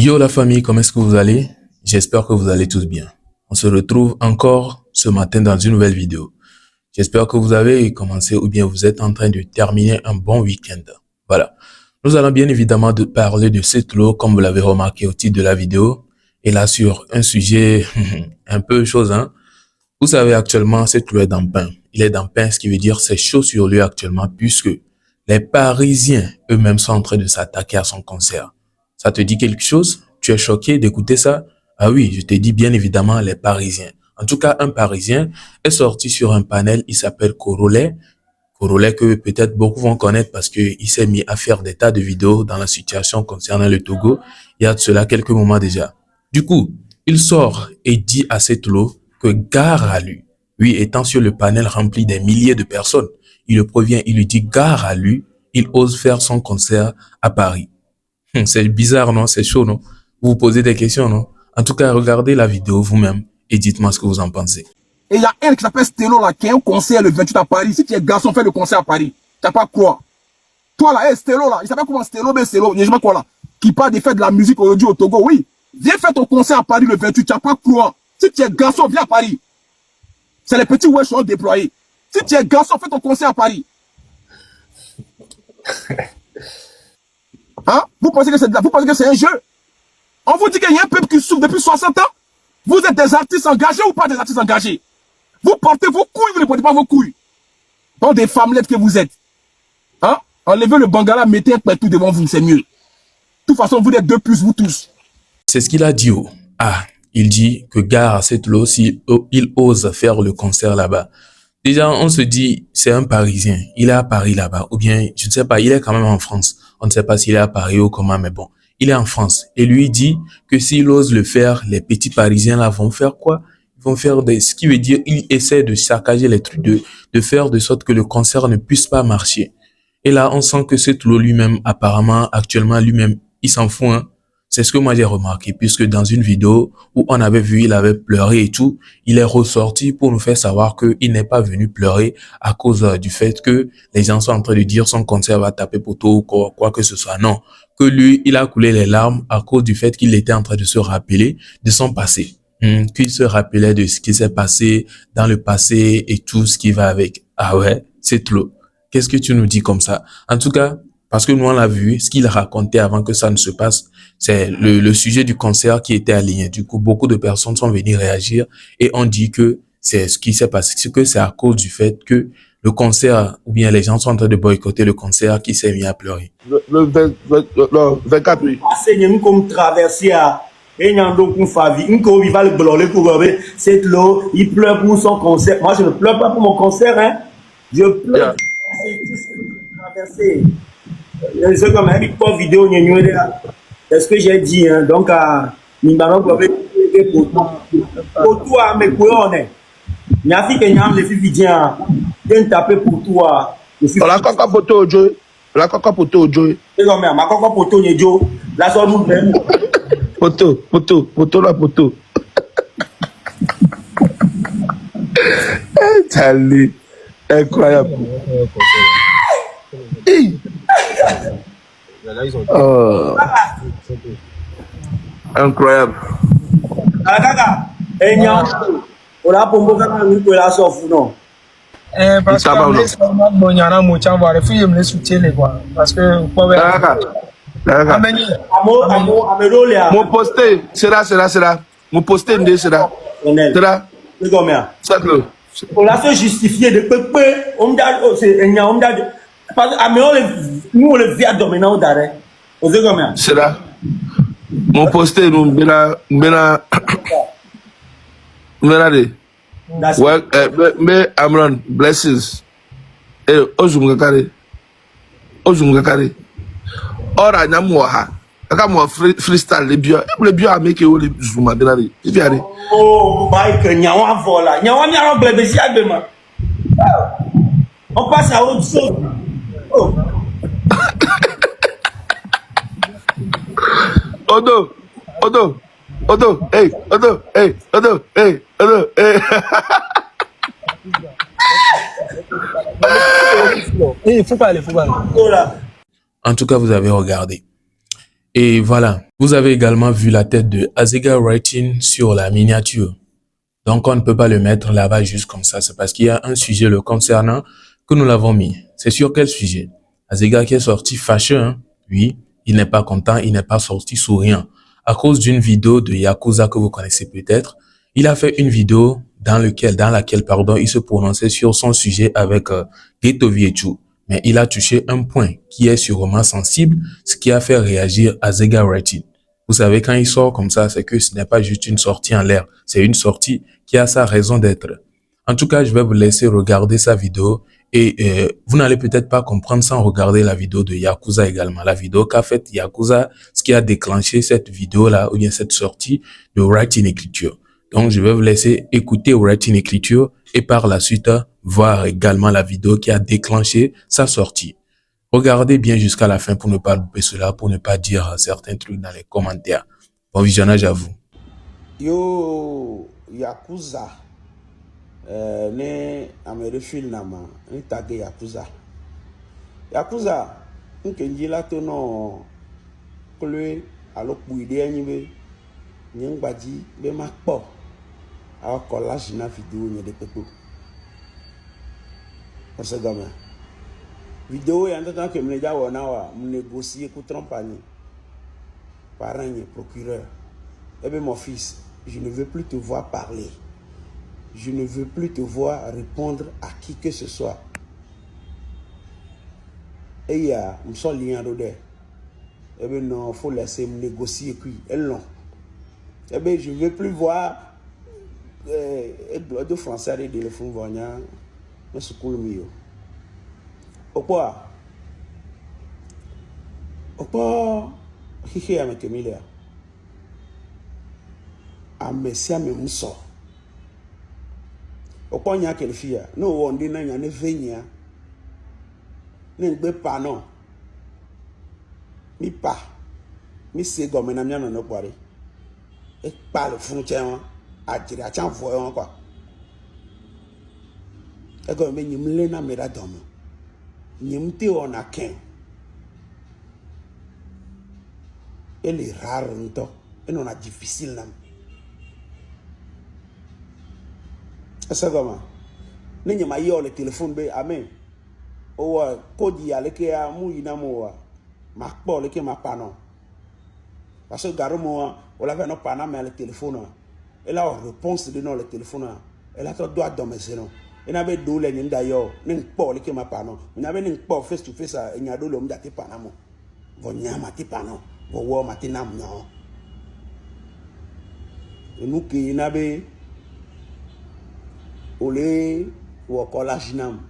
Yo la famille, comment est-ce que vous allez? J'espère que vous allez tous bien. On se retrouve encore ce matin dans une nouvelle vidéo. J'espère que vous avez commencé ou bien vous êtes en train de terminer un bon week-end. Voilà. Nous allons bien évidemment parler de Setlo, comme vous l'avez remarqué au titre de la vidéo. Et là sur un sujet un peu chose, hein. Vous savez actuellement, Setlo est dans pain. Il est dans pain, ce qui veut dire c'est chaud sur lui actuellement puisque les Parisiens eux-mêmes sont en train de s'attaquer à son concert. Ça te dit quelque chose? Tu es choqué d'écouter ça? Ah oui, je te dis bien évidemment les Parisiens. En tout cas, un Parisien est sorti sur un panel, il s'appelle Corolet. Corolet que peut-être beaucoup vont connaître parce qu'il s'est mis à faire des tas de vidéos dans la situation concernant le Togo. Il y a de cela quelques moments déjà. Du coup, il sort et dit à Setlo que gare à lui. Lui étant sur le panel rempli des milliers de personnes, il le prévient, il lui dit gare à lui, il ose faire son concert à Paris. C'est bizarre, non? C'est chaud, non? Vous vous posez des questions, non? En tout cas, regardez la vidéo vous-même et dites-moi ce que vous en pensez. Et il y a un qui s'appelle Stello là, qui a un concert le 28 à Paris. Si tu es garçon, fais le concert à Paris. Tu n'as pas quoi. Toi là, Stello là, il s'appelle comment Stello, mais Stello, je sais pas quoi là, qui parle des fêtes de la musique aujourd'hui au Togo, oui. Viens faire ton concert à Paris le 28, tu n'as pas quoi. Si tu es garçon, viens à Paris. C'est les petits wesh qui sont déployés. Si tu es garçon, fais ton concert à Paris. Hein? Vous pensez que c'est un jeu? On vous dit qu'il y a un peuple qui souffre depuis 60 ans. Vous êtes des artistes engagés ou pas des artistes engagés? Vous portez vos couilles, vous ne portez pas vos couilles. Donc des femmelettes que vous êtes. Hein? Enlevez le bangala, mettez un pétou devant vous, c'est mieux. De toute façon, vous êtes deux plus, vous tous. C'est ce qu'il a dit. Oh. Ah, il dit que gare à Setlo s'il ose faire le concert là-bas. Déjà, on se dit, c'est un Parisien. Il est à Paris là-bas. Ou bien, je ne sais pas, il est quand même en France. On ne sait pas s'il est à Paris ou comment, mais bon. Il est en France. Et lui dit que s'il ose le faire, les petits Parisiens là vont faire quoi? Ils vont faire ce qui veut dire, il essaie de saccager les trucs, de faire de sorte que le concert ne puisse pas marcher. Et là, on sent que Setlo lui-même, apparemment, actuellement, lui-même, il s'en fout, hein. C'est ce que moi j'ai remarqué, puisque dans une vidéo où on avait vu, il avait pleuré et tout, il est ressorti pour nous faire savoir qu'il n'est pas venu pleurer à cause du fait que les gens sont en train de dire son concert va taper poteau ou quoi que ce soit. Non, que lui, il a coulé les larmes à cause du fait qu'il était en train de se rappeler de son passé. Qu'il se rappelait de ce qui s'est passé dans le passé et tout ce qui va avec. Ah ouais, Setlo. Qu'est-ce que tu nous dis comme ça? En tout cas, parce que nous, on l'a vu, ce qu'il racontait avant que ça ne se passe, c'est le sujet du concert qui était aligné. Du coup, beaucoup de personnes sont venues réagir et on dit que c'est ce qui s'est passé, que c'est à cause du fait que le concert, ou bien les gens sont en train de boycotter le concert qui s'est mis à pleurer. Le 24, oui. Enseigne comme traverser à Setlo, il pleure pour son concert. Moi, je ne pleure pas pour mon concert, hein. Je pleure. Traverser. C'est comme un petite vidéo, c'est ce que j'ai dit, hein. Donc, à Nimbano, pour toi, mes couillons, il y a des gens qui viennent taper pour toi. La coca poto au Joe. La coca poto au Joe. C'est comme ma coca poto, Joe. La soirée, nous venons. Poto la poto. Charlie. Incroyable. Oh. Incroyable. Parce que mon posté, sera. Mon posté, sera. On l'a se justifier de peu, nous on le vit à dominant d'arrêt. On sait combien? C'est là. Mon posté, nous, Bena, ouais, mais Amron, blessings. Eh, Ozumgakari. Ora, Namoha. Aka mo freestyle le bio ameke o le zuma de la de. Ifiare. Oh, Mike, Nyawa vola. Nyawa mi a blébé demain. On passe à autre chose. Oh. Odo, hey. Il faut pas aller. En tout cas, vous avez regardé. Et voilà, vous avez également vu la tête de Azega Writing sur la miniature. Donc, on ne peut pas le mettre là-bas juste comme ça. C'est parce qu'il y a un sujet le concernant que nous l'avons mis. C'est sur quel sujet? Azega qui est sorti fâcheux, hein? Oui, il n'est pas content, il n'est pas sorti souriant. À cause d'une vidéo de Yakuza que vous connaissez peut-être, il a fait une vidéo dans laquelle, il se prononçait sur son sujet avec Geto Viechu. Mais il a touché un point qui est sûrement sensible, ce qui a fait réagir Azega Writing. Vous savez, quand il sort comme ça, c'est que ce n'est pas juste une sortie en l'air, c'est une sortie qui a sa raison d'être. En tout cas, je vais vous laisser regarder sa vidéo et vous n'allez peut-être pas comprendre sans regarder la vidéo de Yakuza également. La vidéo qu'a faite Yakuza, ce qui a déclenché cette vidéo-là ou bien cette sortie de Writing Écriture. Donc, je vais vous laisser écouter Writing Écriture et par la suite, voir également la vidéo qui a déclenché sa sortie. Regardez bien jusqu'à la fin pour ne pas louper cela, pour ne pas dire certains trucs dans les commentaires. Bon visionnage à vous. Yo Yakuza ne amere film nama ni tage Yakuza nkenji la to no kle alo puide anyi be nyengbaji be makpo a collage na vidéo nye de pepo parce que gamin vidéo ya ndata ke mne jawo na wa négocier ku trompani parrain procureur eh bien mon fils, je ne veux plus te voir parler. Je ne veux plus te voir répondre à qui que ce soit. Et il y a un seul lien d'odeur. Eh bien non, il faut laisser me négocier puis elle non. Eh bien je ne veux plus voir de français de téléphone voyant mais ce cool mieux. Pourquoi hihi avec Emilia a mesia me muso okonya kelfia no wondi na nya ne venya ne ngbe pa no mi pa mi se go me na mi no kware e pa le fun che won a jiri a chan fo won kwa e go me nyim le na me da dom nyim te on a ken ele rare nto e non a difficile na esa gama ne nyama yo le téléphone be amen o wa kodi ale ke a mu ina mo wa ma kpo le ke ma pa no parce que garo mo o la ve no pa na me le téléphone e la réponse de no le téléphone e la to doit dormir seno e na be do le nda yo ne kpo le ke ma pa no na be ne kpo face to face a nya do lo mda ti pa na mo vo nyama ti pa no vo wo ma ti nam no enu ke na be olé ou collage nam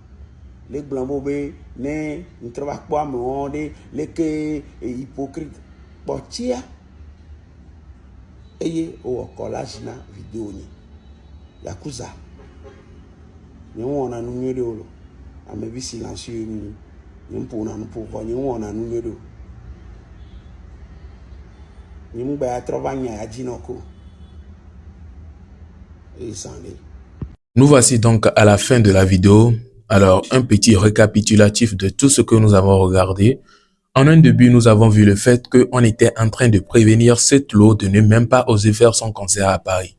les blancs be ne ntrava kwa mo de les que hypocrite botia eye ou collage na vidéo ni Yakuza ni wona nu nyede olo ame bi silencieux ni mpo na no po ni wona nu nyede ni mba trova nya ya jinoko et sandé. Nous voici donc à la fin de la vidéo. Alors, un petit récapitulatif de tout ce que nous avons regardé. En un début, nous avons vu le fait qu'on était en train de prévenir cette lot de ne même pas oser faire son concert à Paris.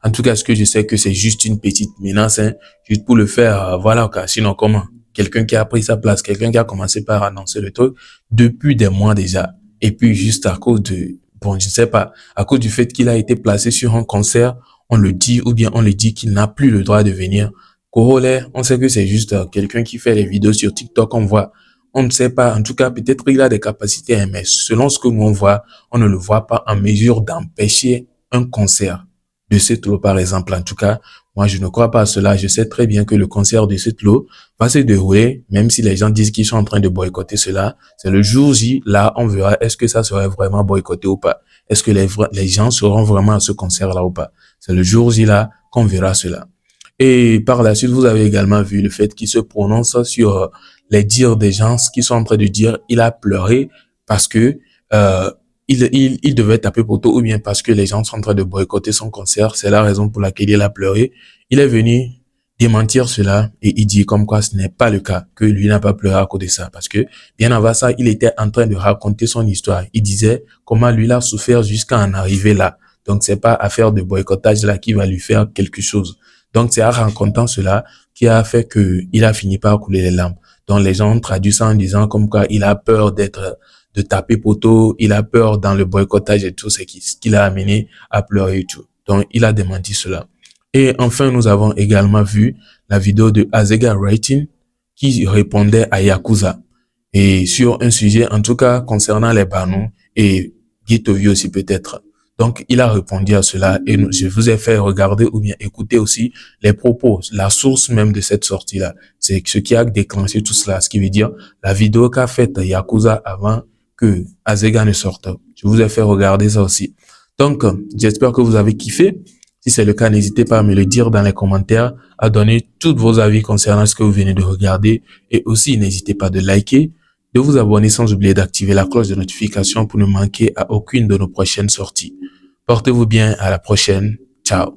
En tout cas, ce que je sais que c'est juste une petite menace, hein, juste pour le faire, voilà, sinon comment? Quelqu'un qui a pris sa place, quelqu'un qui a commencé par annoncer le truc depuis des mois déjà. Et puis juste à cause de, bon, je sais pas, à cause du fait qu'il a été placé sur un concert, on le dit ou bien on le dit qu'il n'a plus le droit de venir. Corollaire, on sait que c'est juste quelqu'un qui fait les vidéos sur TikTok, on voit. On ne sait pas, en tout cas, peut-être il a des capacités, hein, mais selon ce que nous on voit, on ne le voit pas en mesure d'empêcher un concert de cette lot, par exemple. En tout cas, moi, je ne crois pas à cela. Je sais très bien que le concert de cette lot va se dérouler, même si les gens disent qu'ils sont en train de boycotter cela. C'est le jour J, là, on verra est-ce que ça serait vraiment boycotté ou pas. Est-ce que les gens seront vraiment à ce concert-là ou pas. C'est le jour J, là, qu'on verra cela. Et par la suite, vous avez également vu le fait qu'il se prononce sur les dires des gens qui sont en train de dire il a pleuré parce que il devait taper poteau ou bien parce que les gens sont en train de boycotter son concert. C'est la raison pour laquelle il a pleuré. Il est venu démentir cela et il dit comme quoi ce n'est pas le cas, que lui n'a pas pleuré à cause de ça. Parce que bien avant ça, il était en train de raconter son histoire. Il disait comment lui a souffert jusqu'à en arriver là. Donc c'est pas affaire de boycottage là qui va lui faire quelque chose. Donc c'est en racontant cela qui a fait que il a fini par couler les larmes. Donc les gens traduisent ça en disant comme quoi il a peur de taper poteau, il a peur dans le boycottage et tout, ce qui l'a amené à pleurer et tout. Donc il a démenti cela. Et enfin, nous avons également vu la vidéo de Azega Writing qui répondait à Yakuza. Et sur un sujet, en tout cas, concernant les Banu et Gitovi aussi peut-être. Donc, il a répondu à cela et je vous ai fait regarder ou bien écouter aussi les propos, la source même de cette sortie-là. C'est ce qui a déclenché tout cela. Ce qui veut dire la vidéo qu'a faite Yakuza avant que Azega ne sorte. Je vous ai fait regarder ça aussi. Donc, j'espère que vous avez kiffé. Si c'est le cas, n'hésitez pas à me le dire dans les commentaires, à donner tous vos avis concernant ce que vous venez de regarder. Et aussi, n'hésitez pas de liker, de vous abonner sans oublier d'activer la cloche de notification pour ne manquer à aucune de nos prochaines sorties. Portez-vous bien, à la prochaine. Ciao.